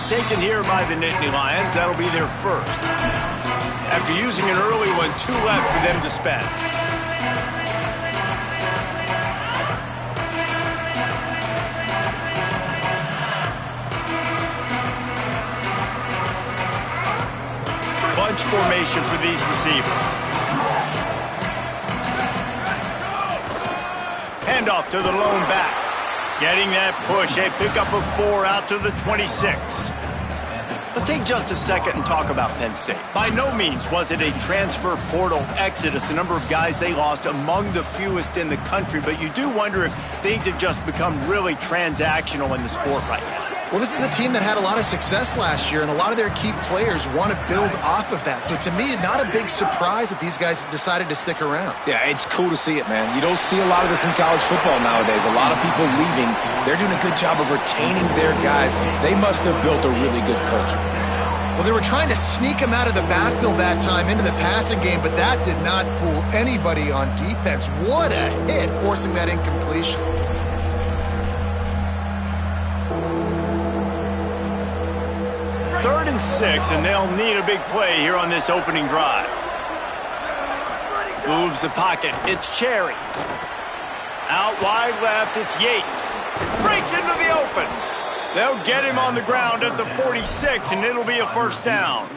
taken here by the Nittany Lions. That'll be their first. After using an early one, 2 left for them to spend. Bunch formation for these receivers. Handoff to the lone back. Getting that push, a pickup of 4 out to the 26. Let's take just a second and talk about Penn State. By no means was it a transfer portal exodus, the number of guys they lost among the fewest in the country, but you do wonder if things have just become really transactional in the sport right now. Well, this is a team that had a lot of success last year, and a lot of their key players want to build off of that. So to me, not a big surprise that these guys decided to stick around. Yeah, it's cool to see it, man. You don't see a lot of this in college football nowadays. A lot of people leaving. They're doing a good job of retaining their guys. They must have built a really good culture. Well, they were trying to sneak him out of the backfield that time into the passing game, but that did not fool anybody on defense. What a hit, forcing that incompletion. Third and 6, and they'll need a big play here on this opening drive. Moves the pocket. It's Cherry. Out wide left, it's Yates. Breaks into the open. They'll get him on the ground at the 46, and it'll be a first down.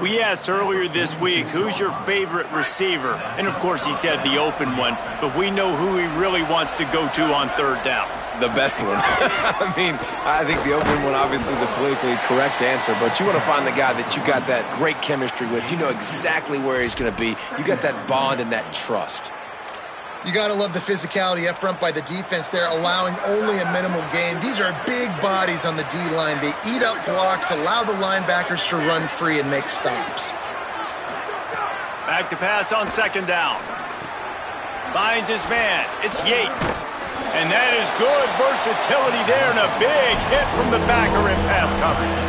We asked earlier this week, who's your favorite receiver? And, of course, he said the open one, but we know who he really wants to go to on third down. The best one. I mean, I think the open one, obviously the politically correct answer, but you want to find the guy that you got that great chemistry with. You know exactly where he's going to be. You got that bond and that trust. You got to love the physicality up front by the defense there, allowing only a minimal gain. These are big bodies on the D-line. They eat up blocks, allow the linebackers to run free and make stops. Back to pass on second down. Finds his man. It's Yates. And that is good versatility there, and a big hit from the backer in pass coverage.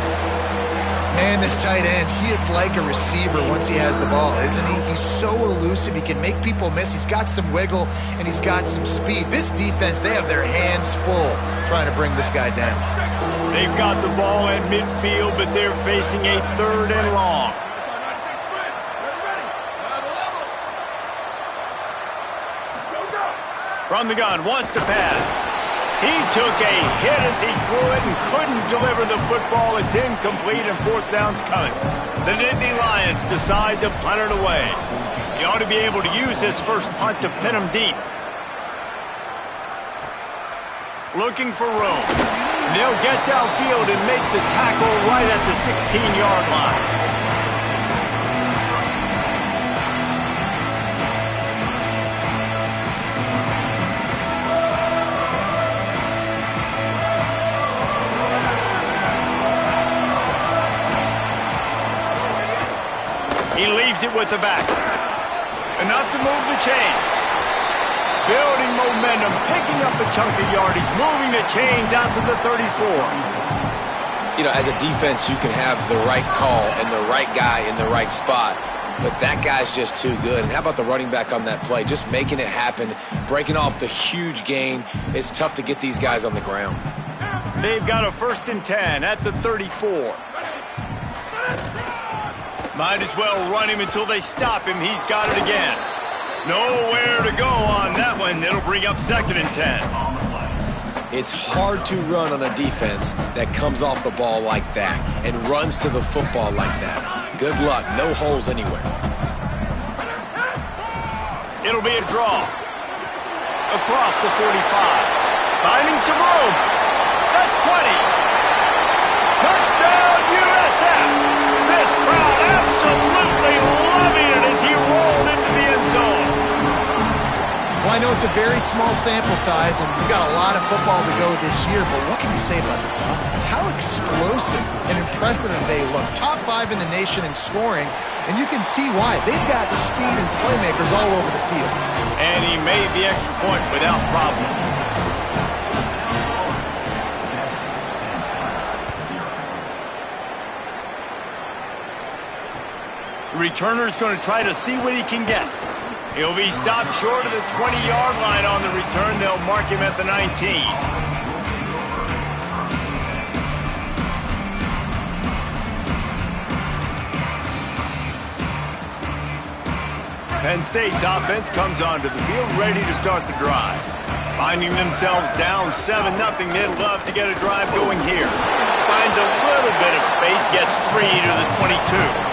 Man, this tight end, he is like a receiver once he has the ball, isn't he? He's so elusive. He can make people miss. He's got some wiggle, and he's got some speed. This defense, they have their hands full trying to bring this guy down. They've got the ball at midfield, but they're facing a third and long. From the gun, wants to pass. He took a hit as he threw it and couldn't deliver the football. It's incomplete, and fourth down's coming. The Nittany Lions decide to punt it away. He ought to be able to use this first punt to pin him deep. Looking for room. They'll get downfield and make the tackle right at the 16-yard line. He leaves it with the back. Enough to move the chains. Building momentum, picking up a chunk of yardage, moving the chains out to the 34. You know, as a defense, you can have the right call and the right guy in the right spot, but that guy's just too good. And how about the running back on that play? Just making it happen, breaking off the huge gain. It's tough to get these guys on the ground. They've got a 1st and 10 at the 34. Might as well run him until they stop him. He's got it again. Nowhere to go on that one. It'll bring up 2nd and 10. It's hard to run on a defense that comes off the ball like that and runs to the football like that. Good luck. No holes anywhere. It'll be a draw. Across the 45. Finding some room. The 20. Touchdown, USF. This crowd absolutely loving it as he rolled into the end zone. Well, I know it's a very small sample size, and we've got a lot of football to go this year, but what can you say about this offense? How explosive and impressive they look. Top 5 in the nation in scoring, and you can see why. They've got speed and playmakers all over the field. And he made the extra point without problem. The returner's going to try to see what he can get. He'll be stopped short of the 20-yard line on the return. They'll mark him at the 19. Penn State's offense comes onto the field ready to start the drive. Finding themselves down 7-0, they'd love to get a drive going here. Finds a little bit of space, gets 3 to the 22.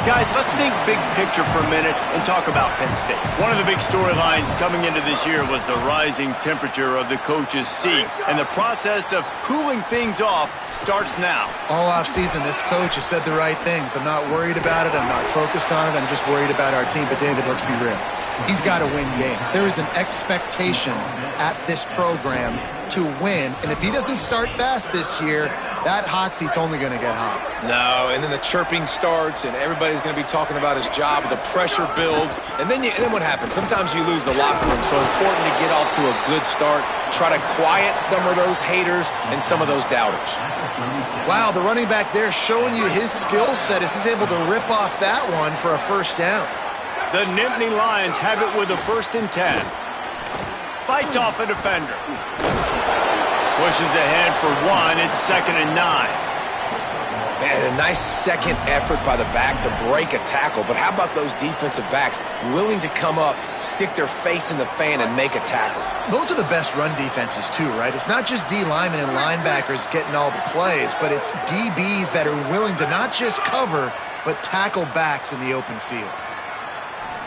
Guys, let's think big picture for a minute and talk about Penn State. One of the big storylines coming into this year was the rising temperature of the coach's seat, and the process of cooling things off starts now. All offseason, this coach has said the right things. I'm not worried about it. I'm not focused on it. I'm just worried about our team. But, David, let's be real. He's got to win games. There is an expectation at this program to win, and if he doesn't start fast this year, that hot seat's only going to get hot. No, and then the chirping starts, and everybody's going to be talking about his job. The pressure builds, and then what happens? Sometimes you lose the locker room, so important to get off to a good start. Try to quiet some of those haters and some of those doubters. Wow, the running back there showing you his skill set as he's able to rip off that one for a first down. The Nittany Lions have it with a 1st and 10. Fights off a defender. Pushes ahead for 1. It's 2nd and 9. Man, a nice second effort by the back to break a tackle. But how about those defensive backs willing to come up, stick their face in the fan, and make a tackle? Those are the best run defenses, too, right? It's not just D linemen and linebackers getting all the plays, but it's DBs that are willing to not just cover, but tackle backs in the open field.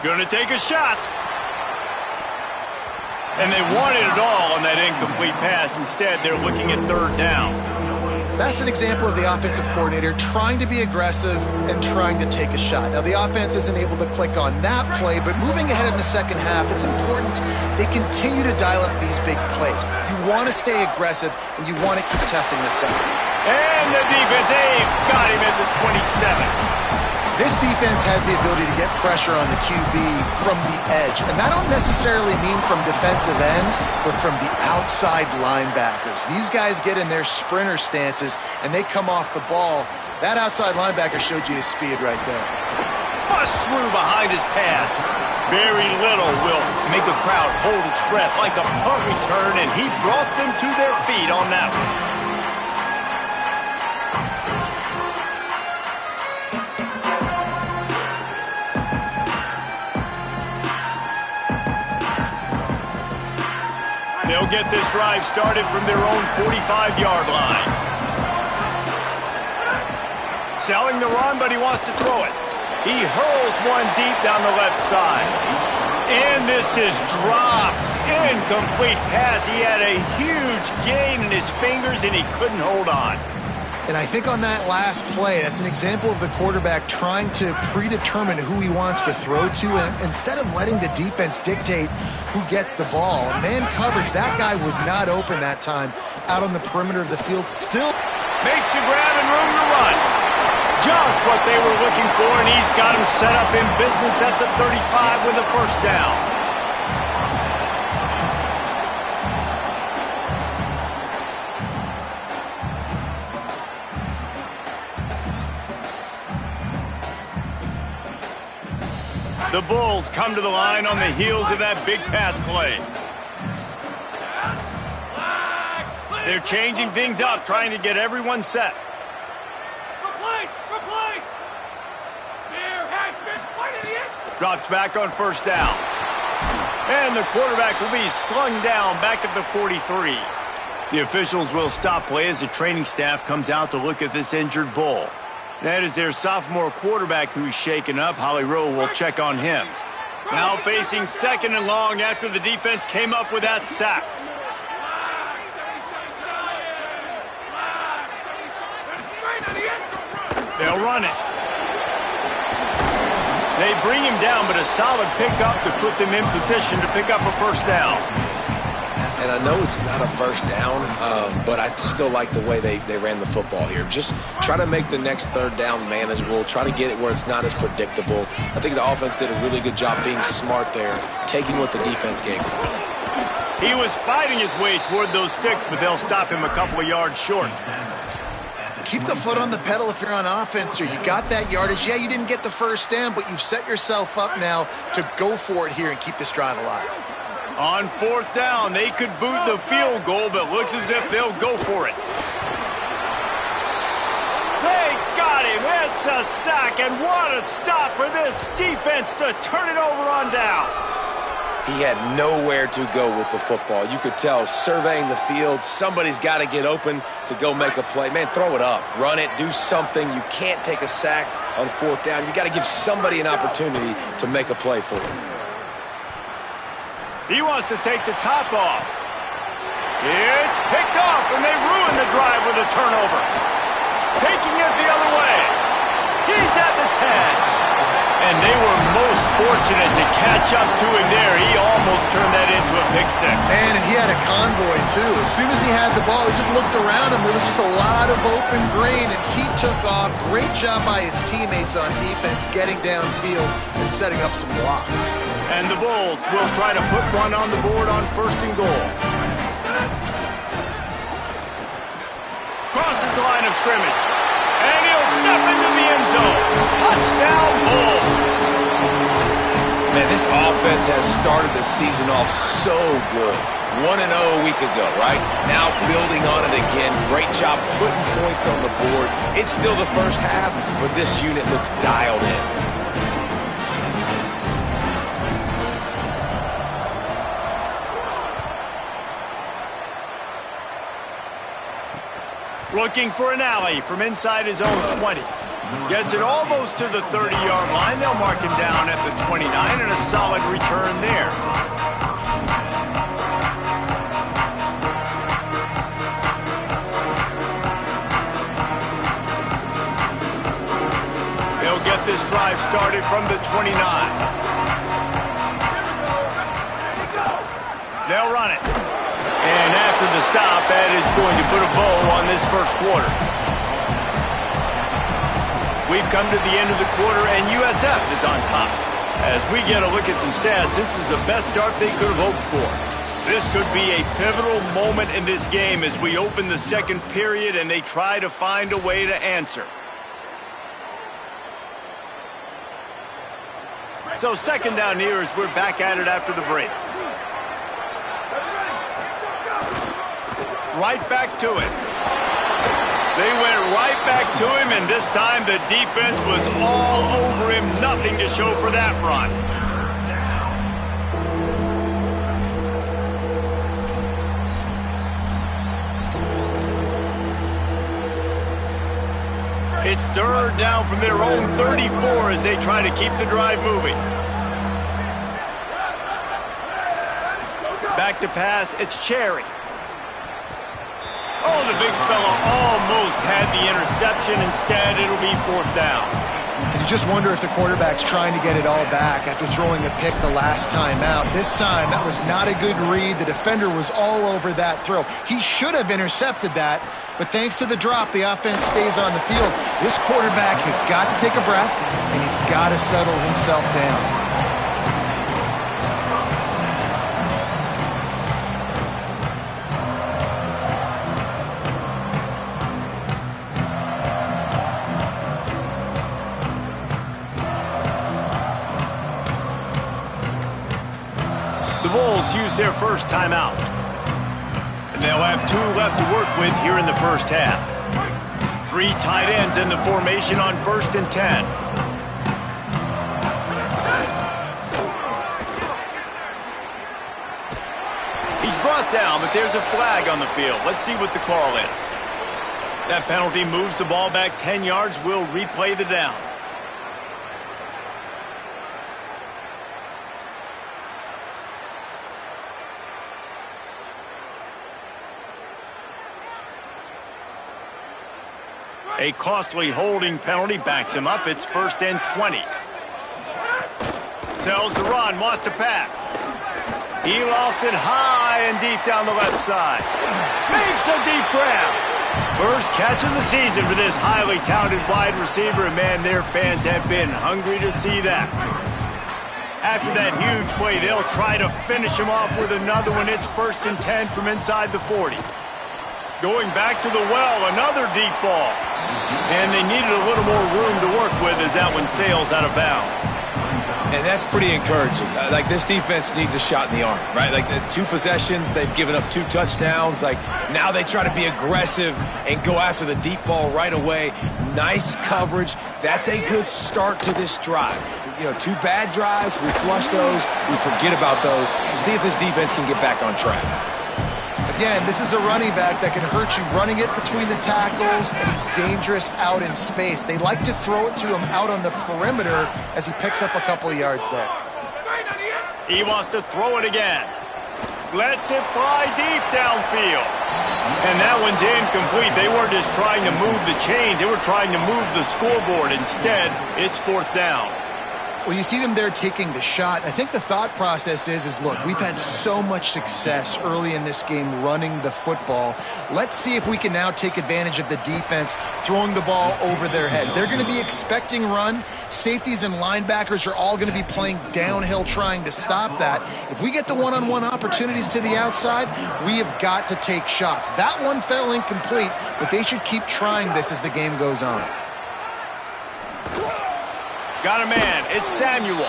Gonna take a shot. And they wanted it all on that incomplete pass. Instead, they're looking at 3rd down. That's an example of the offensive coordinator trying to be aggressive and trying to take a shot. Now, the offense isn't able to click on that play, but moving ahead in the second half, it's important they continue to dial up these big plays. You want to stay aggressive, and you want to keep testing the second. And the defense, got him at the 27. This defense has the ability to get pressure on the QB from the edge, and that don't necessarily mean from defensive ends, but from the outside linebackers. These guys get in their sprinter stances, and they come off the ball. That outside linebacker showed you his speed right there. Bust through behind his pass. Very little will make a crowd hold its breath like a punt return, and he brought them to their feet on that one. They'll get this drive started from their own 45-yard line. Selling the run, but he wants to throw it. He hurls one deep down the left side. And this is dropped. Incomplete pass. He had a huge gain in his fingers, and he couldn't hold on. And I think on that last play, that's an example of the quarterback trying to predetermine who he wants to throw to, and instead of letting the defense dictate who gets the ball. Man coverage, that guy was not open that time out on the perimeter of the field. Still makes a grab and room to run. Just what they were looking for, and he's got him set up in business at the 35 with a 1st down. The Bulls come to the line on the heels of that big pass play. They're changing things up, trying to get everyone set. Replace! Drops back on 1st down. And the quarterback will be slung down back at the 43. The officials will stop play as the training staff comes out to look at this injured Bull. That is their sophomore quarterback who's shaken up. Holly Rowe will check on him. Now facing 2nd and long after the defense came up with that sack. They'll run it. They bring him down, but a solid pickup to put them in position to pick up a 1st down. And I know it's not a 1st down, but I still like the way they ran the football here. Just try to make the next 3rd down manageable. Try to get it where it's not as predictable. I think the offense did a really good job being smart there, taking what the defense gave him. He was fighting his way toward those sticks, but they'll stop him a couple of yards short. Keep the foot on the pedal if you're on offense here. You got that yardage. Yeah, you didn't get the 1st down, but you've set yourself up now to go for it here and keep this drive alive. On 4th down, they could boot the field goal, but looks as if they'll go for it. They got him gets a sack, and what a stop for this defense to turn it over on downs. He had nowhere to go with the football. You could tell, surveying the field, somebody's got to get open to go make a play. Man, throw it up, run it, do something. You can't take a sack on fourth down. You got to give somebody an opportunity to make a play for you. He wants to take the top off. It's picked off, and they ruin the drive with a turnover. Taking it the other way. He's at the 10. And they were most fortunate to catch up to him there. He almost turned that into a pick six. Man, and he had a convoy, too. As soon as he had the ball, he just looked around him. There was just a lot of open green, and he took off. Great job by his teammates on defense, getting downfield and setting up some blocks. And the Bulls will try to put one on the board on 1st and goal. Crosses the line of scrimmage. And he'll step into the end zone. Touchdown, Bulls. Man, this offense has started the season off so good. 1-0 a week ago, right? Now building on it again. Great job putting points on the board. It's still the first half, but this unit looks dialed in. Looking for an alley from inside his own 20. Gets it almost to the 30-yard line. They'll mark him down at the 29, and a solid return there. They'll get this drive started from the 29. They'll run it. And after the stop, that is going to put a bow on this first quarter. We've come to the end of the quarter, and USF is on top. As we get a look at some stats, this is the best start they could have hoped for. This could be a pivotal moment in this game as we open the second period and they try to find a way to answer. So second down here as we're back at it after the break. Right back to it. They went right back to him, and this time the defense was all over him. Nothing to show for that run. It's third down from their own 34 as they try to keep the drive moving. Back to pass, it's Cherry. Oh, the big fella almost had the interception. Instead, it'll be fourth down. And you just wonder if the quarterback's trying to get it all back after throwing a pick the last time out. This time, that was not a good read. The defender was all over that throw. He should have intercepted that, but thanks to the drop, the offense stays on the field. This quarterback has got to take a breath, and he's got to settle himself down. Bulls use their first timeout. And they'll have 2 left to work with here in the first half. 3 tight ends in the formation on 1st and 10. He's brought down, but there's a flag on the field. Let's see what the call is. That penalty moves the ball back 10 yards. We'll replay the down. A costly holding penalty backs him up. It's 1st and 20. Tells the run, wants to pass. He lost it high and deep down the left side. Makes a deep grab. First catch of the season for this highly talented wide receiver. And man, their fans have been hungry to see that. After that huge play, they'll try to finish him off with another one. It's 1st and 10 from inside the 40. Going back to the well, another deep ball. And they needed a little more room to work with as that one sails out of bounds. And that's pretty encouraging. Like, this defense needs a shot in the arm, right? Like, the 2 possessions, they've given up 2 touchdowns. Like, now they try to be aggressive and go after the deep ball right away. Nice coverage. That's a good start to this drive. 2 bad drives, we flush those, we forget about those. See if this defense can get back on track. Again, this is a running back that can hurt you running it between the tackles, and he's dangerous out in space. They like to throw it to him out on the perimeter as he picks up a couple of yards there. He wants to throw it again. Lets it fly deep downfield. And that one's incomplete. They weren't just trying to move the chains. They were trying to move the scoreboard. Instead, it's 4th down. Well, you see them there taking the shot. I think the thought process is look, we've had so much success early in this game running the football. Let's see if we can now take advantage of the defense throwing the ball over their head. They're going to be expecting run. Safeties and linebackers are all going to be playing downhill trying to stop that. If we get the one-on-one opportunities to the outside, we have got to take shots. That one fell incomplete, but they should keep trying this as the game goes on. Got a man. It's Samuel.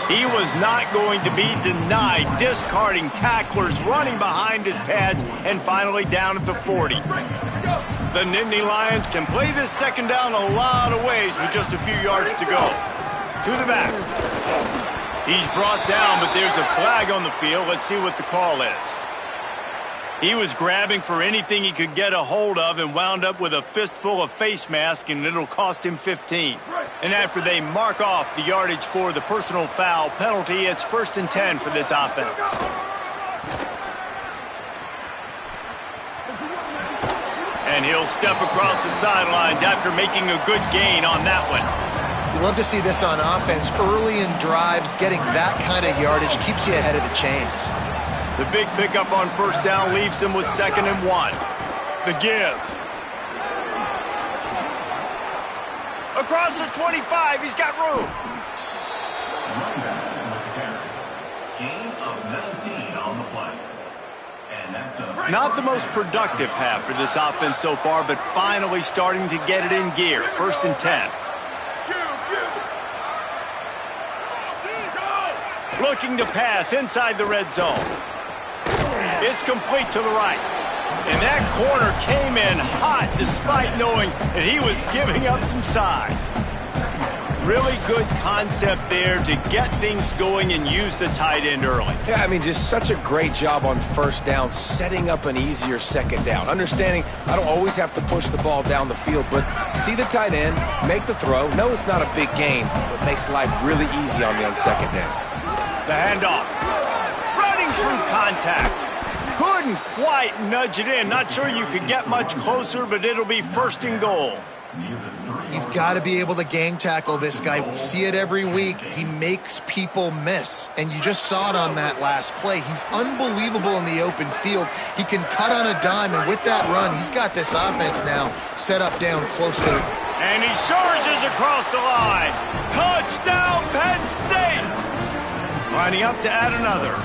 He was not going to be denied, discarding tacklers, running behind his pads, and finally down at the 40. The Nittany Lions can play this second down a lot of ways with just a few yards to go. To the back. He's brought down, but there's a flag on the field. Let's see what the call is. He was grabbing for anything he could get a hold of and wound up with a fistful of face mask, and it'll cost him 15. And after they mark off the yardage for the personal foul penalty, it's 1st and 10 for this offense. And he'll step across the sidelines after making a good gain on that one. You love to see this on offense. Early in drives, getting that kind of yardage keeps you ahead of the chains. The big pickup on 1st down leaves them with 2nd and 1. The give. Across the 25, he's got room. Not the most productive half for this offense so far, but finally starting to get it in gear. 1st and 10. Looking to pass inside the red zone. It's complete to the right. And that corner came in hot despite knowing that he was giving up some size. Really good concept there to get things going and use the tight end early. Yeah, I mean, just such a great job on 1st down, setting up an easier 2nd down. Understanding I don't always have to push the ball down the field, but see the tight end, make the throw. No, it's not a big gain, but makes life really easy on me on 2nd down. The handoff. Running through contact. Couldn't quite nudge it in. Not sure you could get much closer, but it'll be 1st and goal. You've got to be able to gang tackle this guy. We see it every week. He makes people miss, and you just saw it on that last play. He's unbelievable in the open field. He can cut on a dime, and with that run, he's got this offense now set up down close to the... And he charges across the line. Touchdown, Penn State! Lining up to add another.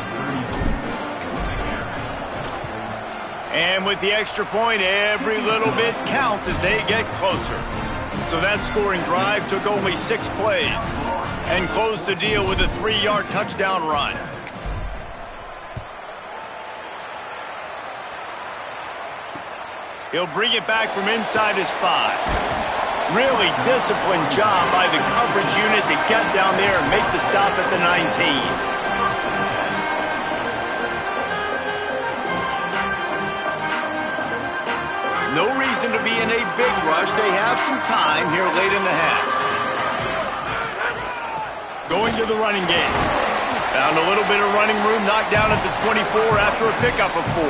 And with the extra point, every little bit counts as they get closer. So that scoring drive took only 6 plays and closed the deal with a 3-yard touchdown run. He'll bring it back from inside his 5. Really disciplined job by the coverage unit to get down there and make the stop at the 19. No reason to be in a big rush. They have some time here late in the half. Going to the running game. Found a little bit of running room, knocked down at the 24 after a pickup of 4.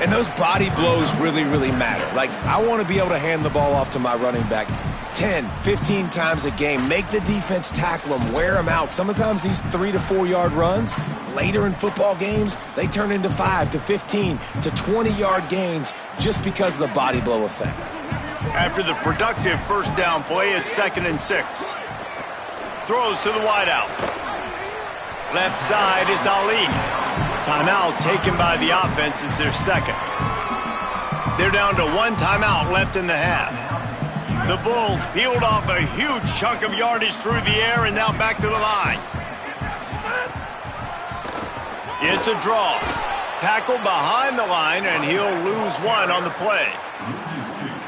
And those body blows really, really matter. Like, I want to be able to hand the ball off to my running back 10, 15 times a game. Make the defense tackle them, wear them out. Sometimes these 3 to 4 yard runs, later in football games, they turn into 5 to 15 to 20-yard gains just because of the body blow effect. After the productive 1st down play, it's 2nd and 6. Throws to the wideout. Left side is Ali. Timeout taken by the offense is their 2nd. They're down to 1 timeout left in the half. The Bulls peeled off a huge chunk of yardage through the air and now back to the line. It's a draw. Tackled behind the line, and he'll lose one on the play.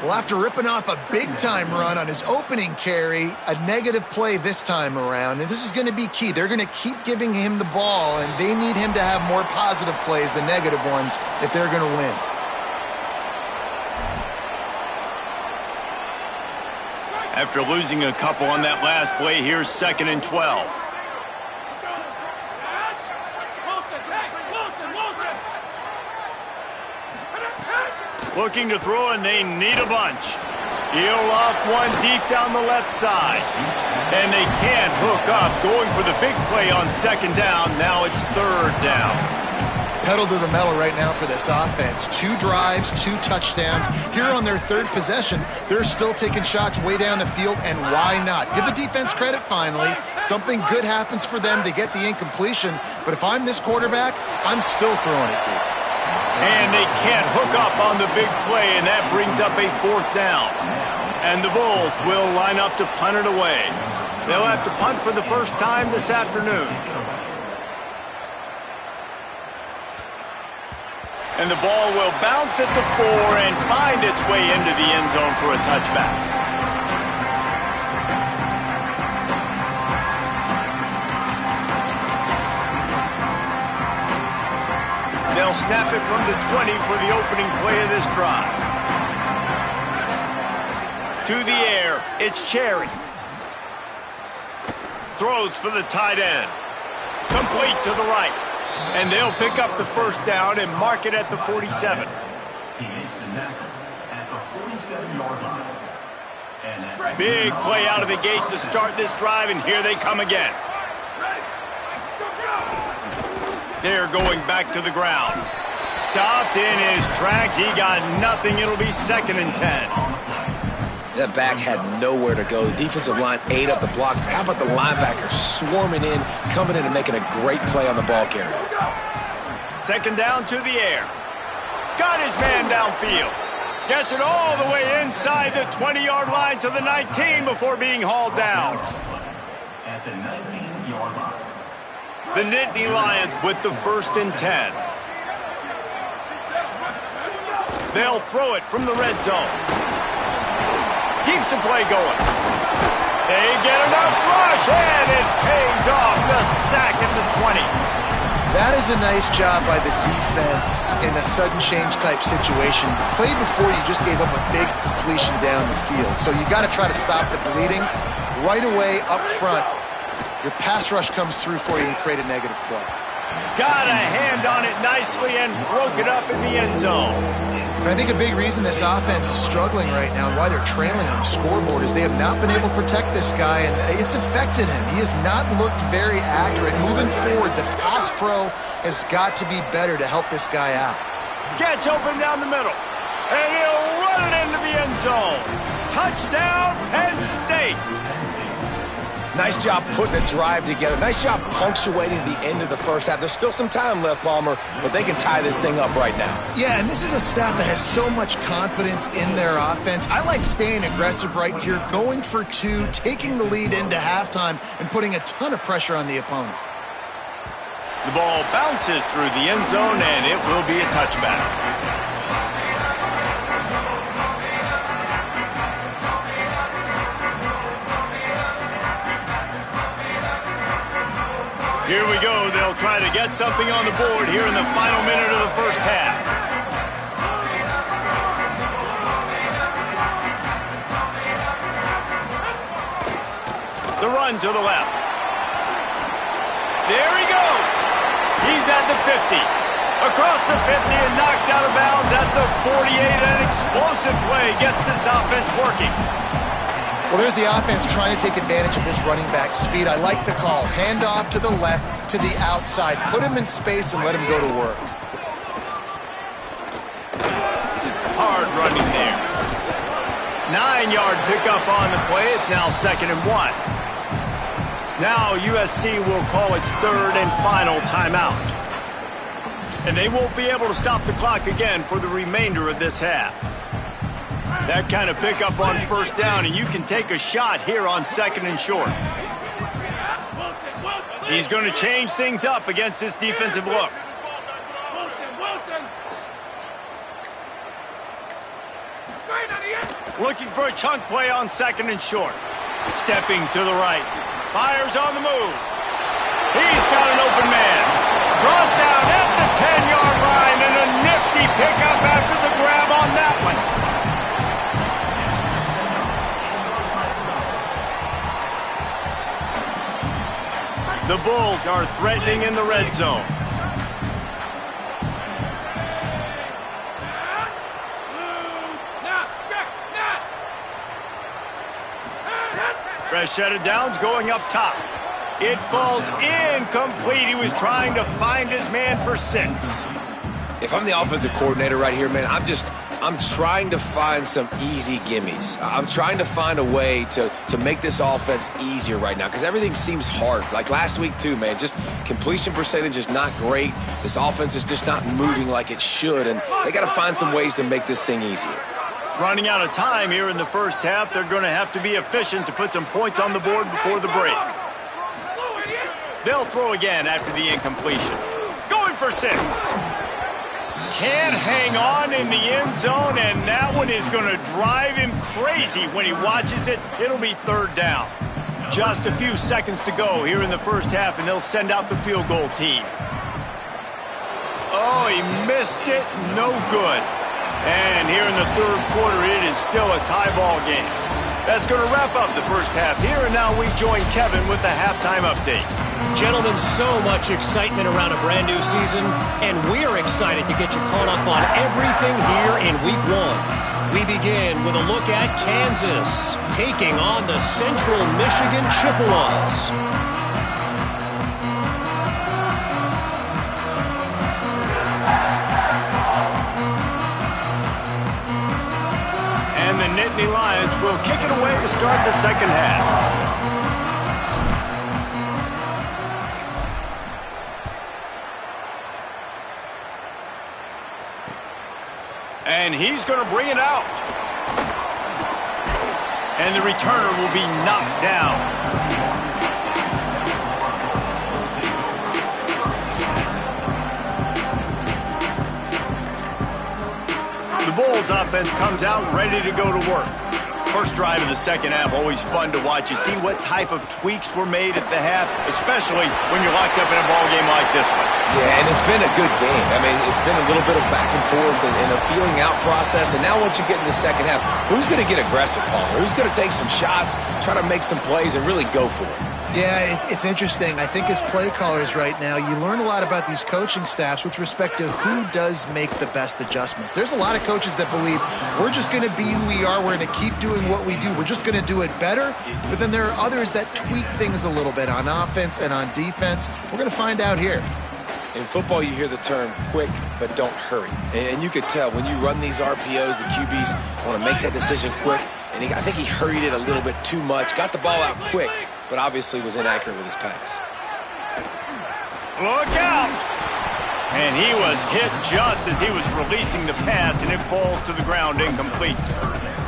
Well, after ripping off a big-time run on his opening carry, a negative play this time around, and this is going to be key. They're going to keep giving him the ball, and they need him to have more positive plays than negative ones if they're going to win. After losing a couple on that last play, here's 2nd and 12. Looking to throw, and they need a bunch. He'll off one deep down the left side. And they can't hook up, going for the big play on 2nd down. Now it's 3rd down. Pedal to the metal right now for this offense. 2 drives, 2 touchdowns. Here on their 3rd possession, they're still taking shots way down the field, and why not? Give the defense credit finally. Something good happens for them. They get the incompletion, but if I'm this quarterback, I'm still throwing it deep. And they can't hook up on the big play, and that brings up a 4th down. And the Bulls will line up to punt it away. They'll have to punt for the first time this afternoon. And the ball will bounce at the 4 and find its way into the end zone for a touchback. They'll snap it from the 20 for the opening play of this drive. To the air, it's Cherry. Throws for the tight end. Complete to the right. And they'll pick up the 1st down and mark it at the 47. He makes the tackle at the 47-yard line. Big play out of the gate to start this drive, and here they come again. They're going back to the ground. Stopped in his tracks. He got nothing. It'll be 2nd and 10. That back had nowhere to go. The defensive line ate up the blocks. But how about the linebackers swarming in, coming in and making a great play on the ball carrier? 2nd down to the air. Got his man downfield. Gets it all the way inside the 20-yard line to the 19 before being hauled down. At the 19-yard line. The Nittany Lions with the 1st and 10. They'll throw it from the red zone. Keeps the play going. They get enough rush, and it pays off. The sack at the 20. That is a nice job by the defense in a sudden change type situation. The play before, you just gave up a big completion down the field. So you got to try to stop the bleeding right away up front. Your pass rush comes through for you and create a negative play. Got a hand on it nicely and broke it up in the end zone. And I think a big reason this offense is struggling right now and why they're trailing on the scoreboard is they have not been able to protect this guy, and it's affected him. He has not looked very accurate. Moving forward, the pass pro has got to be better to help this guy out. Gets open down the middle, and he'll run it into the end zone. Touchdown, Penn State. Nice job putting a drive together. Nice job punctuating the end of the first half. There's still some time left, Palmer, but they can tie this thing up right now. Yeah, and this is a staff that has so much confidence in their offense. I like staying aggressive right here, going for 2, taking the lead into halftime, and putting a ton of pressure on the opponent. The ball bounces through the end zone, and it will be a touchback. Here we go. They'll try to get something on the board here in the final minute of the first half. The run to the left. There he goes. He's at the 50. Across the 50 and knocked out of bounds at the 48. An explosive play gets this offense working. Well, there's the offense trying to take advantage of this running back speed. I like the call. Hand off to the left, to the outside. Put him in space and let him go to work. Hard running there. 9-yard pickup on the play. It's now 2nd and 1. Now USC will call its 3rd and final timeout. And they won't be able to stop the clock again for the remainder of this half. That kind of pickup on first down, and you can take a shot here on 2nd and short. He's going to change things up against this defensive look. Looking for a chunk play on 2nd and short. Stepping to the right. Fires on the move. He's got an open man. Brought down at the 10-yard line, and a nifty pickup after the grab on that one. The Bulls are threatening in the red zone. Fresh set of downs going up top. It falls incomplete. He was trying to find his man for 6. If I'm the offensive coordinator right here, man, I'm trying to find some easy gimmies. I'm trying to find a way to make this offense easier right now because everything seems hard. Like last week too, man, just completion percentage is not great. This offense is just not moving like it should, and they got to find some ways to make this thing easier. Running out of time here in the first half, they're going to have to be efficient to put some points on the board before the break. They'll throw again after the incompletion. Going for 6. Can't hang on in the end zone, and that one is going to drive him crazy when he watches it. It'll be 3rd down. Just a few seconds to go here in the first half, and they'll send out the field goal team. Oh, he missed it. No good. And here in the 3rd quarter, it is still a tie ball game. That's going to wrap up the first half here, and now we join Kevin with the halftime update. Gentlemen, so much excitement around a brand new season, and we're excited to get you caught up on everything here in Week 1. We begin with a look at Kansas taking on the Central Michigan Chippewas. And the Nittany Lions will kick it away to start the second half. And he's going to bring it out. And the returner will be knocked down. The Bulls offense comes out ready to go to work. First drive of the second half, always fun to watch. You see what type of tweaks were made at the half, especially when you're locked up in a ball game like this one. Yeah, and it's been a good game. I mean, it's been a little bit of back and forth and a feeling out process. And now once you get in the second half, who's going to get aggressive, Palmer? Who's going to take some shots, try to make some plays, and really go for it? Yeah, it's interesting. I think as play callers right now, you learn a lot about these coaching staffs with respect to who does make the best adjustments. There's a lot of coaches that believe we're just going to be who we are. We're going to keep doing what we do. We're just going to do it better. But then there are others that tweak things a little bit on offense and on defense. We're going to find out here. In football, you hear the term quick, but don't hurry. And you could tell when you run these RPOs, the QBs want to make that decision quick. And I think he hurried it a little bit too much, got the ball out quick, but obviously was inaccurate with his pass. Look out! And he was hit just as he was releasing the pass, and it falls to the ground incomplete.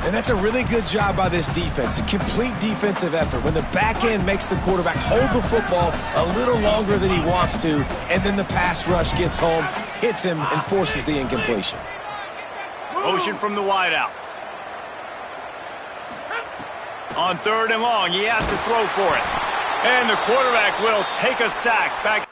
And that's a really good job by this defense, a complete defensive effort. When the back end makes the quarterback hold the football a little longer than he wants to, and then the pass rush gets home, hits him, and forces the incompletion. Motion from the wideout. On 3rd and long, he has to throw for it. And the quarterback will take a sack back.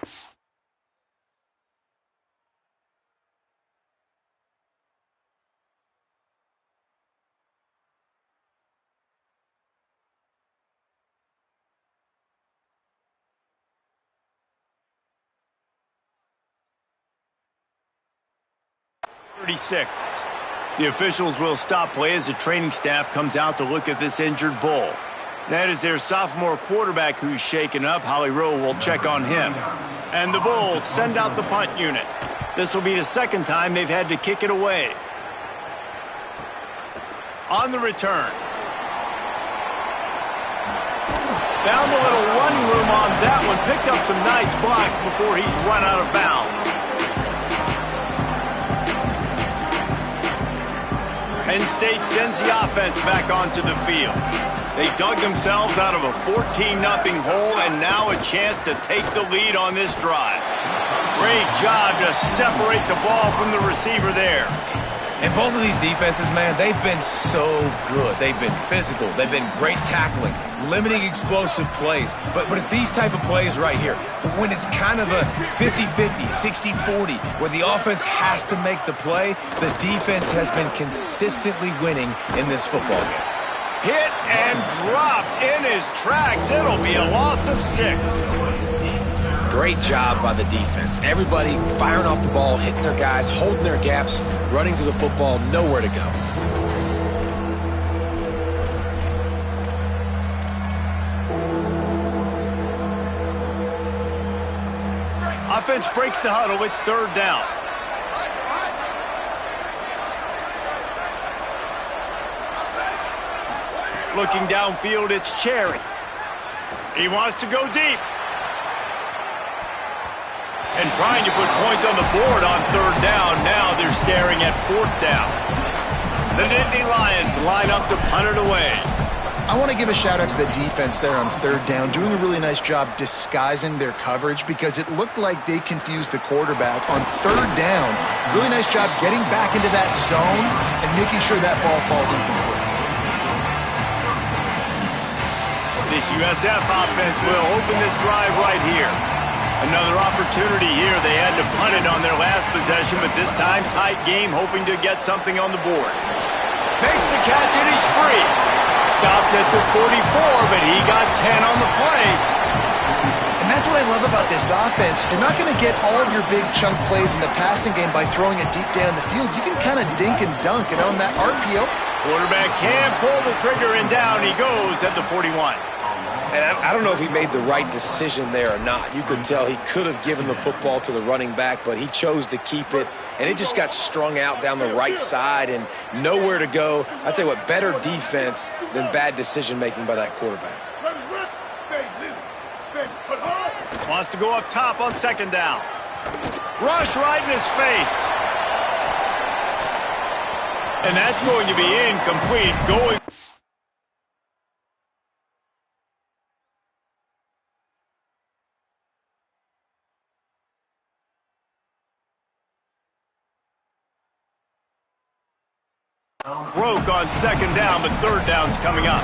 The officials will stop play as the training staff comes out to look at this injured Bull. That is their sophomore quarterback who's shaken up. Holly Rowe will check on him. And the Bulls send out the punt unit. This will be the second time they've had to kick it away. On the return. Found a little running room on that one. Picked up some nice blocks before he's run out of bounds. Penn State sends the offense back onto the field. They dug themselves out of a 14-0 hole, and now a chance to take the lead on this drive. Great job to separate the ball from the receiver there. And both of these defenses, man, they've been so good. They've been physical. They've been great tackling, limiting explosive plays. But it's these type of plays right here, when it's kind of a 50-50, 60-40, where the offense has to make the play, the defense has been consistently winning in this football game. Hit and dropped in his tracks. It'll be a loss of 6. Great job by the defense. Everybody firing off the ball, hitting their guys, holding their gaps, running to the football, nowhere to go. Offense breaks the huddle. It's 3rd down. Looking downfield, it's Cherry. He wants to go deep. And trying to put points on the board on 3rd down. Now they're staring at 4th down. The Nittany Lions line up to punt it away. I want to give a shout-out to the defense there on 3rd down, doing a really nice job disguising their coverage because it looked like they confused the quarterback on 3rd down. Really nice job getting back into that zone and making sure that ball falls incomplete. This USF offense will open this drive right here. Another opportunity here. They had to punt it on their last possession, but this time tight game, hoping to get something on the board. Makes the catch and he's free. Stopped at the 44, but he got 10 on the play. And that's what I love about this offense. You're not going to get all of your big chunk plays in the passing game by throwing it deep down the field. You can kind of dink and dunk, and on that RPO. Quarterback can pull the trigger, and down he goes at the 41. And I don't know if he made the right decision there or not. You could tell he could have given the football to the running back, but he chose to keep it, and it just got strung out down the right side and nowhere to go. I'll tell you what, better defense than bad decision-making by that quarterback. Wants to go up top on 2nd down. Rush right in his face. And that's going to be incomplete. Going. Broke on 2nd down, but 3rd down's coming up.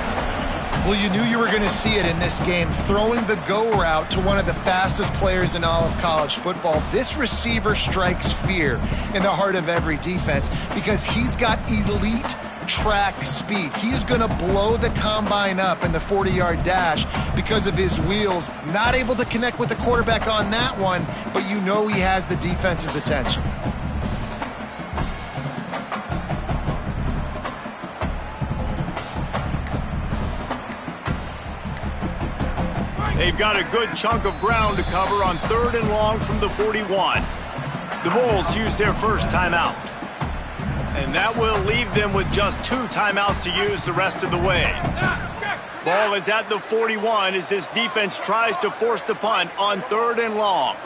Well, you knew you were going to see it in this game, throwing the go route to one of the fastest players in all of college football. This receiver strikes fear in the heart of every defense because he's got elite track speed. He's going to blow the combine up in the 40-yard dash because of his wheels. Not able to connect with the quarterback on that one, but you know he has the defense's attention. They've got a good chunk of ground to cover on 3rd and long from the 41. The Bulls use their first timeout. And that will leave them with just 2 timeouts to use the rest of the way. Ball is at the 41 as this defense tries to force the punt on 3rd and long.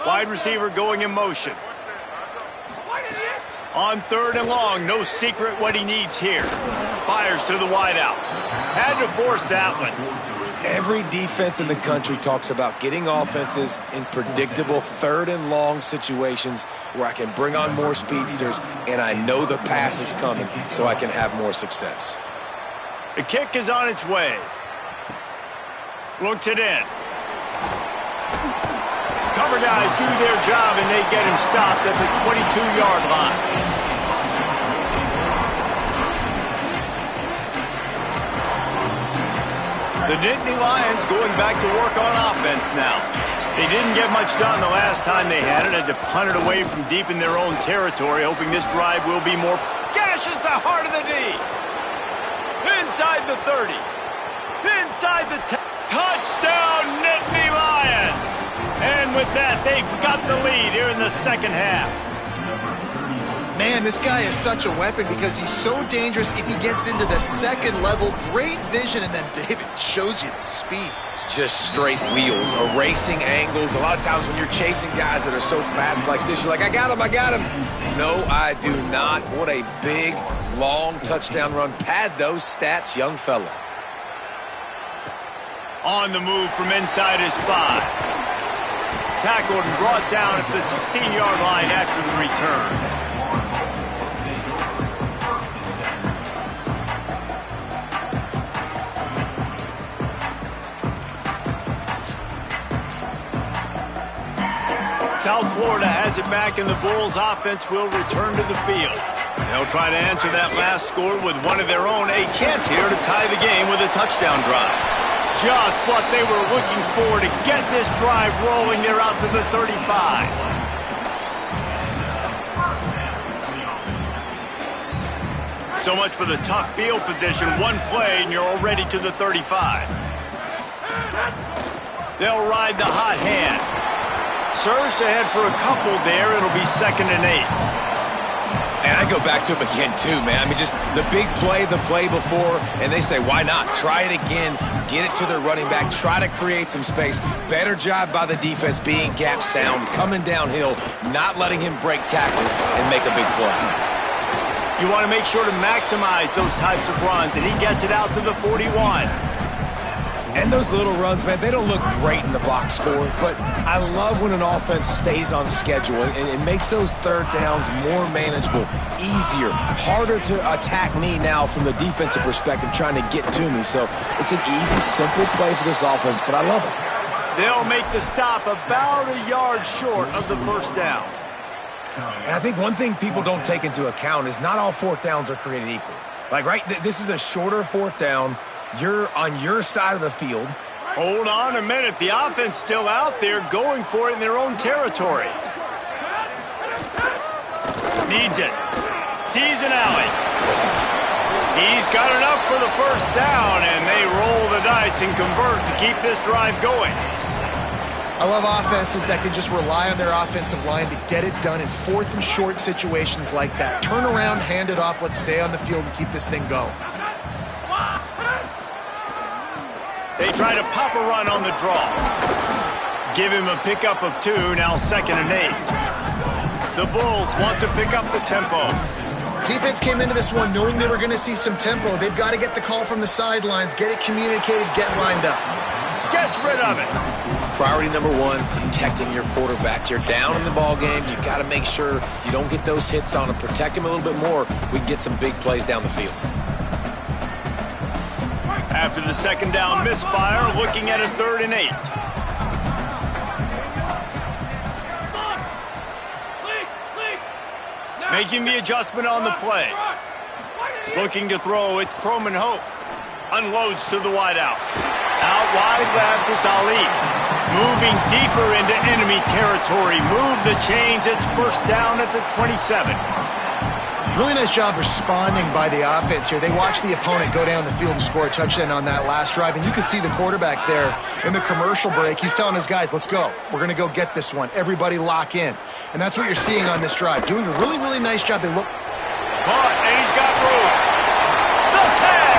Wide receiver going in motion. On 3rd and long, no secret what he needs here. Fires to the wideout. Had to force that one. Every defense in the country talks about getting offenses in predictable 3rd and long situations where I can bring on more speedsters and I know the pass is coming so I can have more success. The kick is on its way. Looks it in. Cover guys do their job and they get him stopped at the 22-yard line. The Nittany Lions going back to work on offense now. They didn't get much done the last time they had it. Had to punt it away from deep in their own territory, hoping this drive will be more. Gashes the heart of the D. Inside the 30. Inside the 10. Touchdown, Nittany Lions. And with that, they've got the lead here in the 2nd half. Man, this guy is such a weapon because he's so dangerous if he gets into the 2nd level. Great vision, and then David shows you the speed. just straight wheels, erasing angles. A lot of times when you're chasing guys that are so fast like this, you're like, I got him. No, I do not. What a big, long touchdown run. Pad those stats, young fella. On the move from inside his 5. Tackled and brought down at the 16-yard line after the return. South Florida has it back, and the Bulls offense will return to the field. They'll try to answer that last score with one of their own. A chance here to tie the game with a touchdown drive. Just what they were looking for to get this drive rolling. They're out to the 35. So much for the tough field position. One play, and you're already to the 35. They'll ride the hot hand. Surged ahead for a couple there. It'll be 2nd and 8. And I go back to him again, too, man. I mean, just the big play, the play before, and they say, why not? Try it again. Get it to their running back. Try to create some space. Better job by the defense being gap sound, coming downhill, not letting him break tackles and make a big play. You want to make sure to maximize those types of runs, and he gets it out to the 41. And those little runs, man, they don't look great in the box score, but I love when an offense stays on schedule and it makes those third downs more manageable, easier, harder to attack me now from the defensive perspective trying to get to me. So it's an easy, simple play for this offense, but I love it. They'll make the stop about a yard short of the first down. And I think one thing people don't take into account is not all 4th downs are created equal. Like, right, this is a shorter 4th down. You're on your side of the field. Hold on a minute. The offense still out there going for it in their own territory. Needs it. Sees an alley. He's got enough for the first down, and they roll the dice and convert to keep this drive going. I love offenses that can just rely on their offensive line to get it done in 4th and short situations like that. Turn around, hand it off, let's stay on the field and keep this thing going. They try to pop a run on the draw. Give him a pickup of 2, now 2nd and 8. The Bulls want to pick up the tempo. Defense came into this one knowing they were going to see some tempo. They've got to get the call from the sidelines, get it communicated, get lined up. Gets rid of it. Priority number 1, protecting your quarterback. You're down in the ball game. You've got to make sure you don't get those hits on him. Protect him a little bit more. We can get some big plays down the field. After the 2nd down misfire, looking at a 3rd and 8. Making the adjustment on the play. Looking to throw, it's Croman Hope. Unloads to the wideout. Out wide left, it's Ali. Moving deeper into enemy territory. Move the chains, it's 1st down at the 27. Really nice job responding by the offense here. They watched the opponent go down the field and score a touchdown on that last drive, and you could see the quarterback there in the commercial break. He's telling his guys, let's go. We're going to go get this one. Everybody lock in. And that's what you're seeing on this drive. Doing a really, really nice job. They look... Caught, and he's got room. The tag!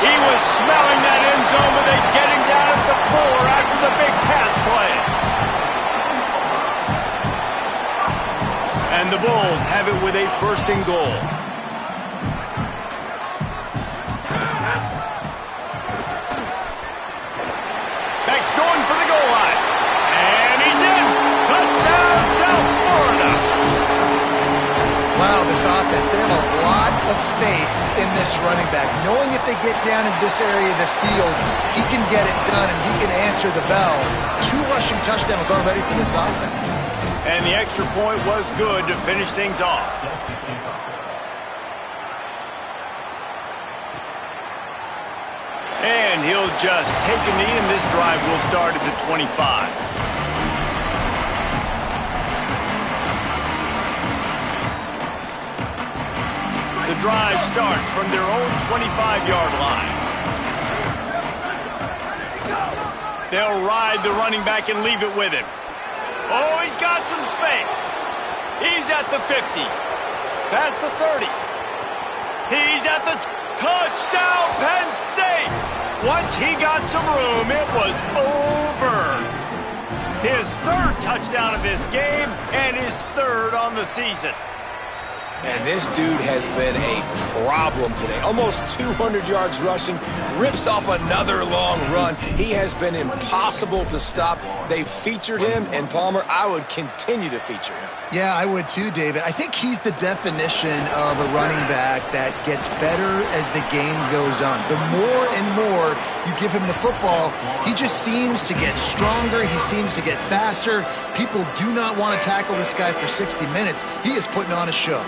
He was smelling that end zone, but they get him down at the 4 after the big pass play. And the Bulls have it with a 1st and goal. Beck's going for the goal line. And he's in. Touchdown, South Florida. Wow, this offense, they have a lot of faith in this running back. Knowing if they get down in this area of the field, he can get it done and he can answer the bell. 2 rushing touchdowns already for this offense. And the extra point was good to finish things off. And he'll just take a knee, and this drive will start at the 25. The drive starts from their own 25-yard line. They'll ride the running back and leave it with him. Oh, he's got some space. He's at the 50. Past the 30. He's at the touchdown, Penn State. Once he got some room, it was over. His third touchdown of this game and his third on the season. And this dude has been a problem today. Almost 200 yards rushing, rips off another long run. He has been impossible to stop. They've featured him, and Palmer, I would continue to feature him. Yeah, I would too, David. I think he's the definition of a running back that gets better as the game goes on. The more and more you give him the football, he just seems to get stronger. He seems to get faster. People do not want to tackle this guy for 60 minutes. He is putting on a show.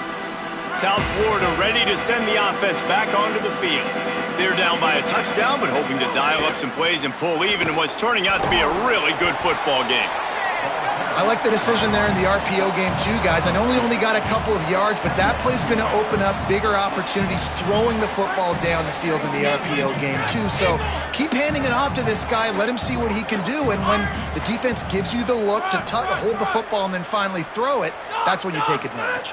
South Florida ready to send the offense back onto the field. They're down by a touchdown, but hoping to dial up some plays and pull even in what's turning out to be a really good football game. I like the decision there in the RPO game too, guys. I know he only got a couple of yards, but that play's going to open up bigger opportunities throwing the football down the field in the RPO game too. So keep handing it off to this guy. Let him see what he can do. And when the defense gives you the look to hold the football and then finally throw it, that's when you take advantage.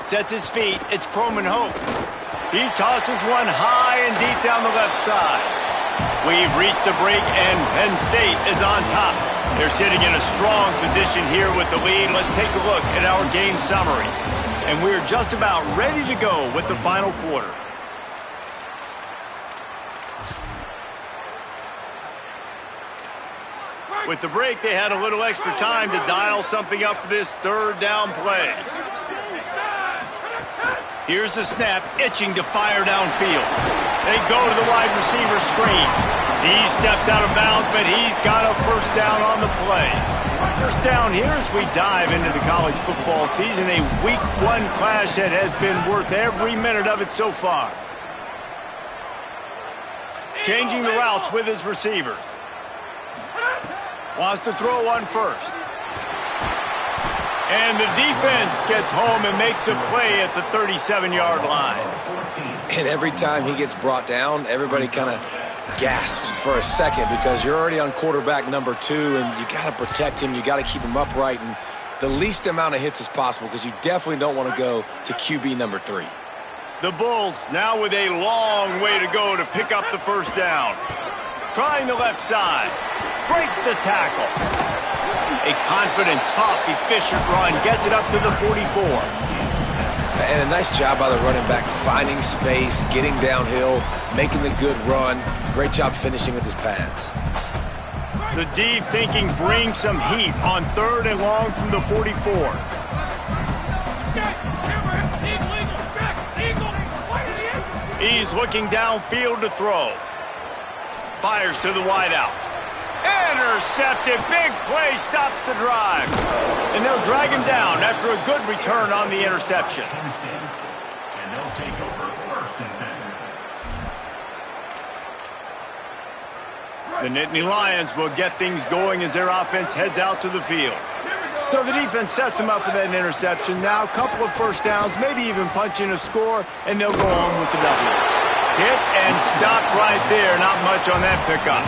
Sets his feet. It's Croman Hope. He tosses one high and deep down the left side. We've reached the break, and Penn State is on top. They're sitting in a strong position here with the lead. Let's take a look at our game summary. And we're just about ready to go with the final quarter. With the break, they had a little extra time to dial something up for this third down play. Here's the snap, itching to fire downfield. They go to the wide receiver screen. He steps out of bounds, but he's got a first down on the play. First down here as we dive into the college football season, a Week 1 clash that has been worth every minute of it so far. Changing the routes with his receivers. Wants to throw one first. And the defense gets home and makes a play at the 37-yard line. And every time he gets brought down, everybody kind of gasps for a second because you're already on quarterback number 2, and you got to protect him. You got to keep him upright and the least amount of hits as possible because you definitely don't want to go to QB number 3. The Bulls now with a long way to go to pick up the first down. Trying the left side. Breaks the tackle. A confident, tough, efficient run gets it up to the 44. And a nice job by the running back, finding space, getting downhill, making the good run. Great job finishing with his pads. The D thinking bring some heat on third and long from the 44. He's looking downfield to throw. Fires to the wideout. Intercepted. Big play stops the drive. And they'll drag him down after a good return on the interception. And they'll take over first and 10. The Nittany Lions will get things going as their offense heads out to the field. So the defense sets them up with that interception. Now a couple of first downs, maybe even punch in a score, and they'll go home with the W. Hit and stop right there. Not much on that pickup.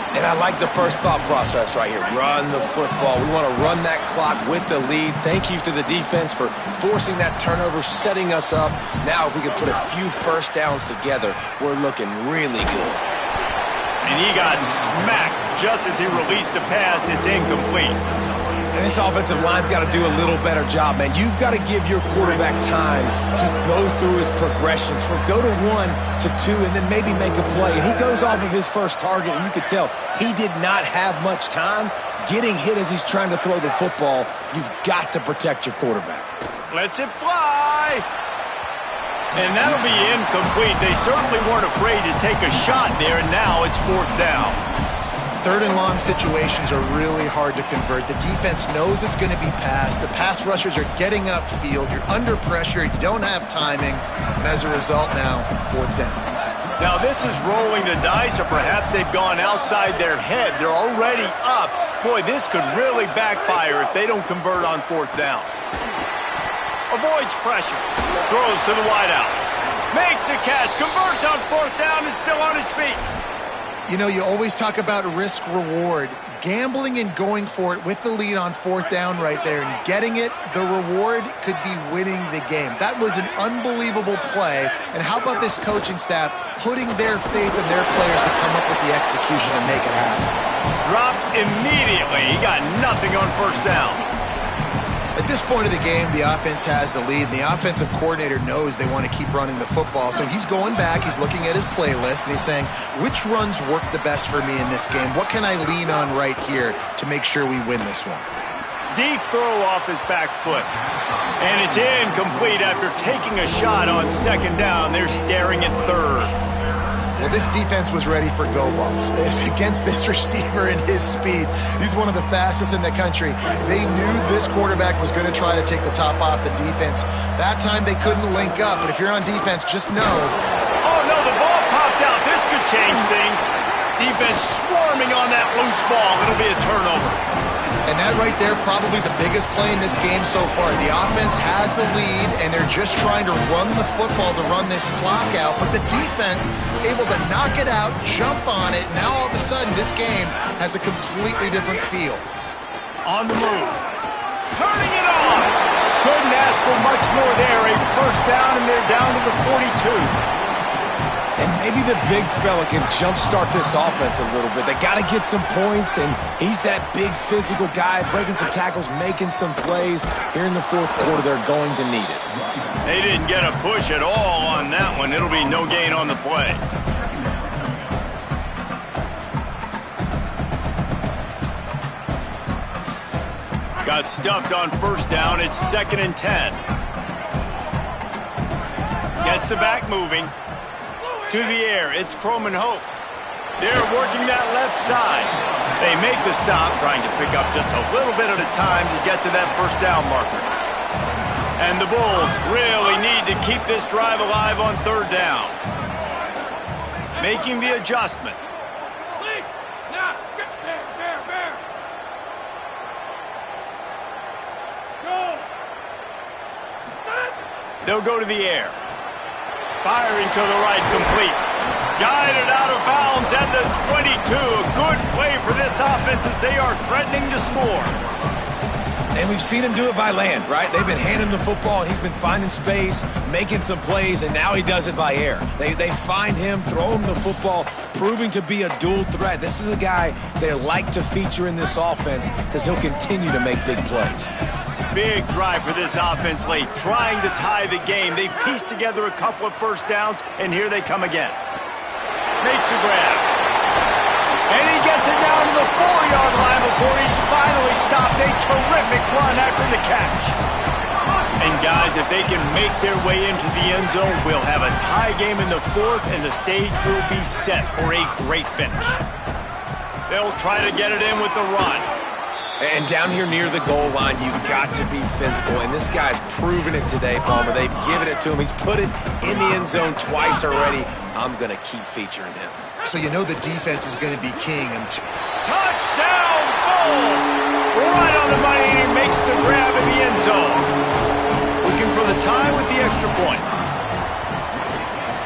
And I like the first thought process right here. Run the football. We want to run that clock with the lead. Thank you to the defense for forcing that turnover, setting us up. Now if we can put a few first downs together, we're looking really good. And he got smacked just as he released the pass. It's incomplete. And this offensive line's got to do a little better job, man. You've got to give your quarterback time to go through his progressions, from go to 1 to 2, and then maybe make a play. And he goes off of his first target, and you could tell he did not have much time getting hit as he's trying to throw the football. You've got to protect your quarterback. Lets it fly. And that'll be incomplete. They certainly weren't afraid to take a shot there, and now it's fourth down. Third and long situations are really hard to convert. The defense knows it's going to be passed. The pass rushers are getting upfield. You're under pressure. You don't have timing. And as a result now, fourth down. Now this is rolling the dice, or perhaps they've gone outside their head. They're already up. Boy, this could really backfire if they don't convert on fourth down. Avoids pressure. Throws to the wideout. Makes the catch. Converts on fourth down. Is still on his feet. You know, you always talk about risk-reward. gambling and going for it with the lead on fourth down right there and getting it, the reward could be winning the game. That was an unbelievable play. And how about this coaching staff putting their faith in their players to come up with the execution and make it happen? Dropped immediately. He got nothing on first down. At this point of the game, the offense has the lead, and the offensive coordinator knows they want to keep running the football. So he's going back, he's looking at his playlist, and he's saying, which runs work the best for me in this game? What can I lean on right here to make sure we win this one? Deep throw off his back foot. And it's incomplete after taking a shot on second down. They're staring at third. Well, this defense was ready for go balls. Against this receiver and his speed, he's one of the fastest in the country. They knew this quarterback was going to try to take the top off the defense. That time they couldn't link up, but if you're on defense, just know. Oh, no, the ball popped out. This could change things. Defense swarming on that loose ball. It'll be a turnover. And that right there, probably the biggest play in this game so far. The offense has the lead, and they're just trying to run the football to run this clock out. But the defense able to knock it out, jump on it. Now all of a sudden, this game has a completely different feel. On the move. Turning it on. Couldn't ask for much more there. A first down, and they're down to the 42. And maybe the big fella can jumpstart this offense a little bit. They got to get some points, and he's that big physical guy, breaking some tackles, making some plays. Here in the fourth quarter, they're going to need it. They didn't get a push at all on that one. It'll be no gain on the play. Got stuffed on first down. It's 2nd and 10. Gets the back moving. To the air, it's Croman Hope. They're working that left side. They make the stop, trying to pick up just a little bit at a time to get to that first down marker. And the Bulls really need to keep this drive alive on third down. Making the adjustment. They'll go to the air. Firing to the right, complete. Guided out of bounds at the 22. A good play for this offense as they are threatening to score. And we've seen him do it by land, right? They've been handing him the football, and he's been finding space, making some plays, and now he does it by air. They find him, throw him the football, proving to be a dual threat. This is a guy they like to feature in this offense because he'll continue to make big plays. Big drive for this offense late, trying to tie the game. They've pieced together a couple of first downs, and here they come again. Makes the grab. And he gets it down to the 4-yard line before he's finally stopped. A terrific run after the catch. And guys, if they can make their way into the end zone, we'll have a tie game in the fourth, and the stage will be set for a great finish. They'll try to get it in with the run. And down here near the goal line, you've got to be physical. And this guy's proven it today, Palmer. They've given it to him. He's put it in the end zone twice already. I'm going to keep featuring him. So you know the defense is going to be king. Touchdown, Bulls! Right on the money, and he makes the grab in the end zone. Looking for the tie with the extra point.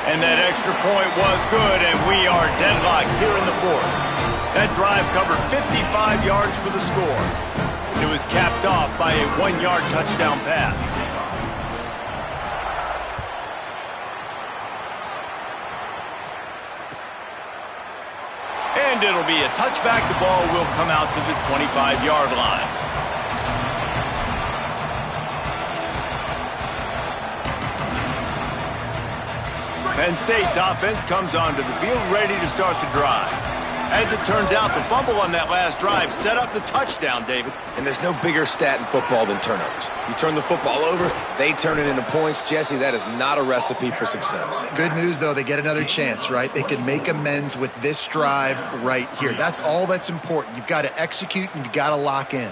And that extra point was good, and we are deadlocked here in the fourth. That drive covered 55 yards for the score. It was capped off by a 1-yard touchdown pass. And it'll be a touchback. The ball will come out to the 25-yard line. Penn State's offense comes onto the field ready to start the drive. As it turns out, the fumble on that last drive set up the touchdown, David. And there's no bigger stat in football than turnovers. You turn the football over, they turn it into points. Jesse, that is not a recipe for success. Good news, though, they get another chance, right? They can make amends with this drive right here. That's all that's important. You've got to execute, and you've got to lock in.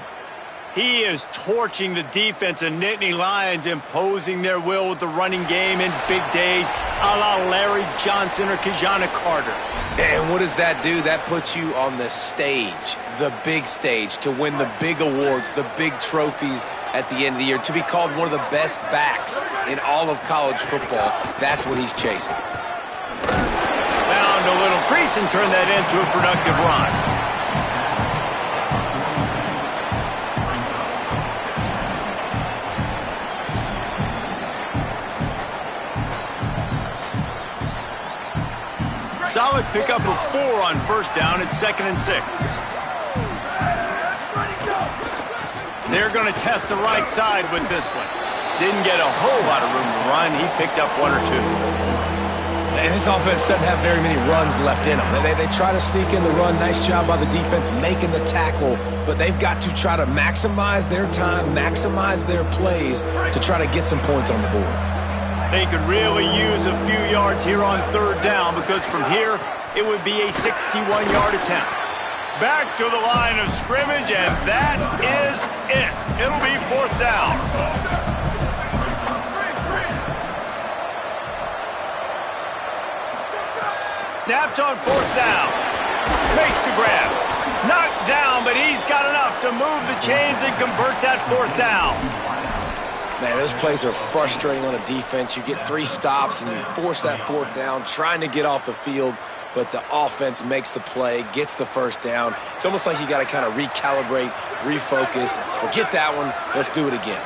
He is torching the defense of Nittany Lions, imposing their will with the running game in big days, a la Larry Johnson or Kajana Carter. And what does that do? That puts you on the stage, the big stage, to win the big awards, the big trophies at the end of the year, to be called one of the best backs in all of college football. That's what he's chasing. Found a little crease and turned that into a productive run. Pick up a 4 on first down. It's 2nd and 6. They're going to test the right side with this one. Didn't get a whole lot of room to run. He picked up 1 or 2. And this offense doesn't have very many runs left in them. They try to sneak in the run. Nice job by the defense making the tackle. But they've got to try to maximize their time, maximize their plays to try to get some points on the board. They could really use a few yards here on 3rd down because from here, it would be a 61-yard attempt. Back to the line of scrimmage, and that is it. It'll be 4th down. Snapped on 4th down. Makes the grab. Knocked down, but he's got enough to move the chains and convert that 4th down. Man, those plays are frustrating on a defense. You get 3 stops and you force that 4th down, trying to get off the field, but the offense makes the play, gets the 1st down. It's almost like you got to kind of recalibrate, refocus. Forget that one. Let's do it again.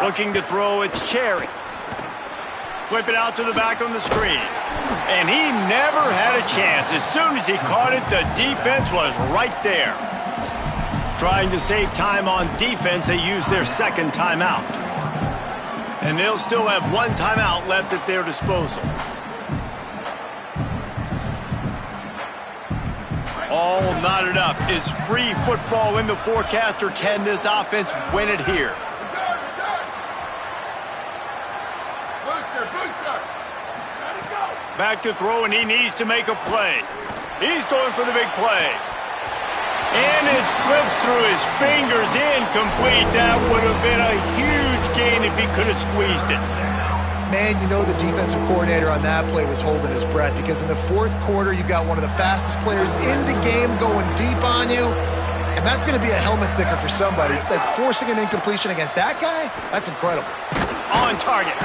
Looking to throw, it's Cherry. Flip it out to the back on the screen. And he never had a chance. As soon as he caught it, the defense was right there. Trying to save time on defense, they use their 2nd timeout. And they'll still have 1 timeout left at their disposal. All knotted up. Is free football in the forecast, or can this offense win it here? Back to throw, and he needs to make a play. He's going for the big play. And it slips through his fingers, incomplete. That would have been a huge gain if he could have squeezed it. Man, you know the defensive coordinator on that play was holding his breath because in the 4th quarter, you've got one of the fastest players in the game going deep on you. And that's going to be a helmet sticker for somebody. Like forcing an incompletion against that guy, that's incredible. On target.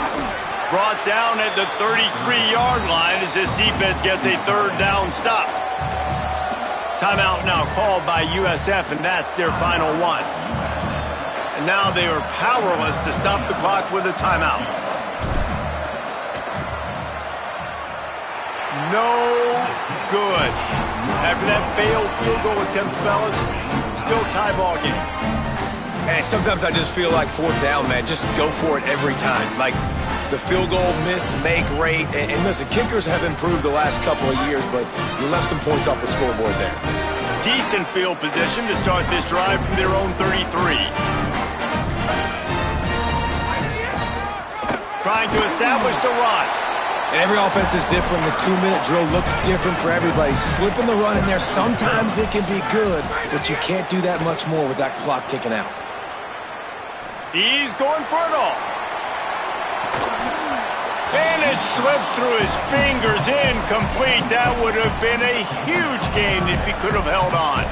Brought down at the 33-yard line as this defense gets a 3rd down stop. Timeout now called by USF, and that's their final one. And now they are powerless to stop the clock with a timeout. No good. After that failed field goal attempt, fellas, still tie ball game. And sometimes I just feel like 4th down, man. Just go for it every time. Like the field goal miss, make rate. And listen, kickers have improved the last couple of years, but you left some points off the scoreboard there. Decent field position to start this drive from their own 33. Trying to establish the run. And every offense is different. The 2-minute drill looks different for everybody. Slipping the run in there, sometimes it can be good, but you can't do that much more with that clock ticking out. He's going for it all. And it slips through his fingers, incomplete. That would have been a huge gain if he could have held on.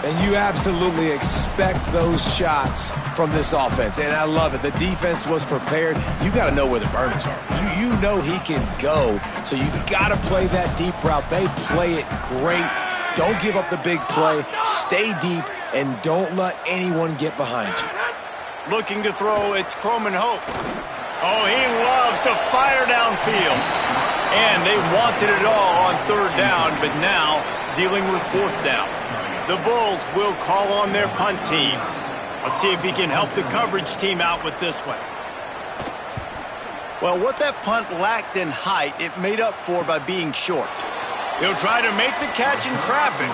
And you absolutely expect those shots from this offense, and I love it. The defense was prepared. You got to know where the burners are. You know he can go, so you got to play that deep route. They play it great. Don't give up the big play. Stay deep, and don't let anyone get behind you. Looking to throw, it's Croman Hope. Oh, he loves to fire downfield. And they wanted it all on 3rd down, but now dealing with 4th down. The Bulls will call on their punt team. Let's see if he can help the coverage team out with this one. Well, what that punt lacked in height, it made up for by being short. He'll try to make the catch in traffic.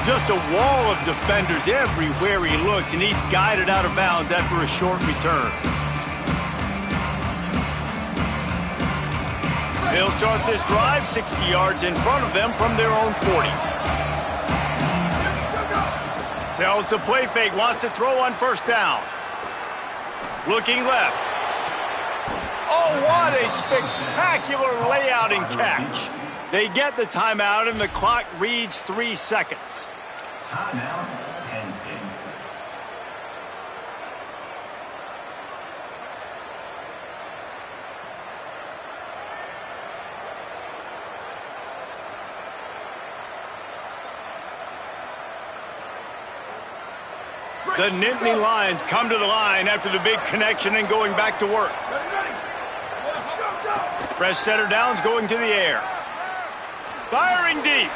Just a wall of defenders everywhere he looks, and he's guided out of bounds after a short return. They'll start this drive 60 yards in front of them from their own 40. Tells the play fake, wants to throw on 1st down. Looking left. Oh, what a spectacular layout and catch. They get the timeout, and the clock reads 3 seconds. Timeout, Penn State. The Nittany Lions come to the line after the big connection and going back to work. Fresh setter downs going to the air. Firing deep.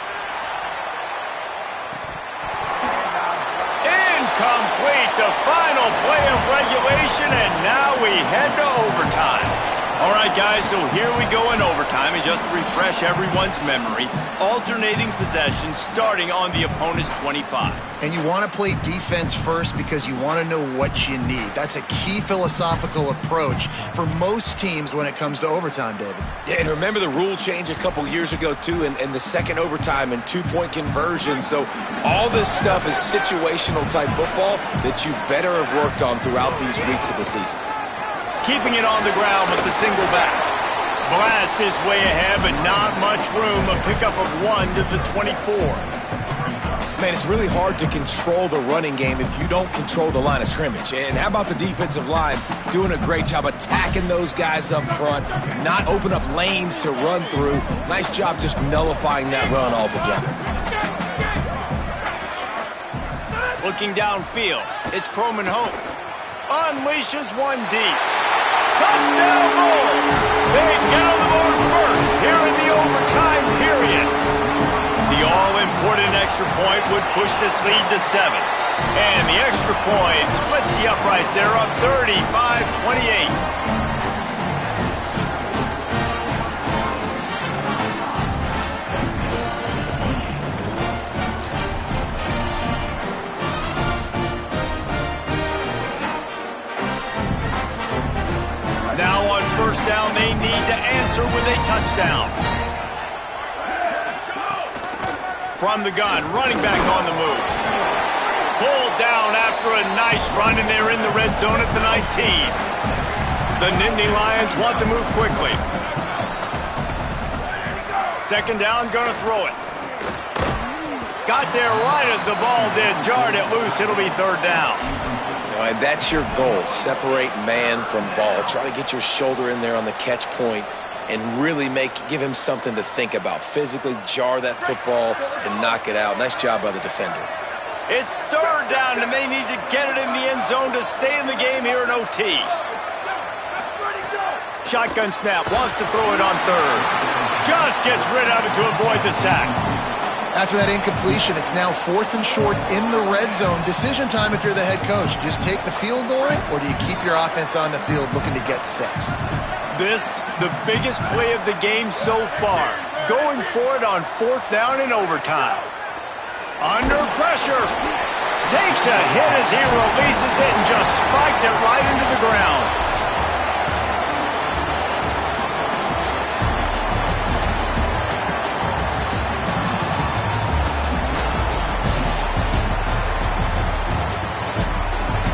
Incomplete, the final play of regulation, and now we head to overtime. All right, guys, so here we go in overtime, and just to refresh everyone's memory, alternating possession starting on the opponent's 25. And you want to play defense first because you want to know what you need. That's a key philosophical approach for most teams when it comes to overtime, David. Yeah, and remember the rule change a couple years ago, too, and the second overtime and two-point conversion. So all this stuff is situational-type football that you better have worked on throughout these weeks of the season. Keeping it on the ground with the single back. Blast his way ahead, but not much room. A pickup of 1 to the 24. Man, it's really hard to control the running game if you don't control the line of scrimmage. And how about the defensive line doing a great job attacking those guys up front, not open up lanes to run through. Nice job just nullifying that run altogether. Looking downfield, it's Croman Hope. Unleashes one deep. Touchdown Bulls! They get on the board first here in the overtime period. The all-important extra point would push this lead to 7. And the extra point splits the uprights. They're up 35-28. Now on first down, they need to answer with a touchdown. From the gun, running back on the move. Pulled down after a nice run, and they're in the red zone at the 19. The Nittany Lions want to move quickly. Second down, gonna throw it. Got there right as the ball did. Jarred it loose. It'll be third down. And that's your goal. Separate man from ball. Try to get your shoulder in there on the catch point and really give him something to think about. Physically jar that football and knock it out. Nice job by the defender. It's third down, and they need to get it in the end zone to stay in the game here in OT. Shotgun snap. Wants to throw it on third. Just gets rid of it to avoid the sack. After that incompletion, it's now 4th and short in the red zone. Decision time if you're the head coach. Just take the field goal, or do you keep your offense on the field looking to get 6? This, the biggest play of the game so far. Going for it on 4th down in overtime. Under pressure. Takes a hit as he releases it and just spiked it right into the ground.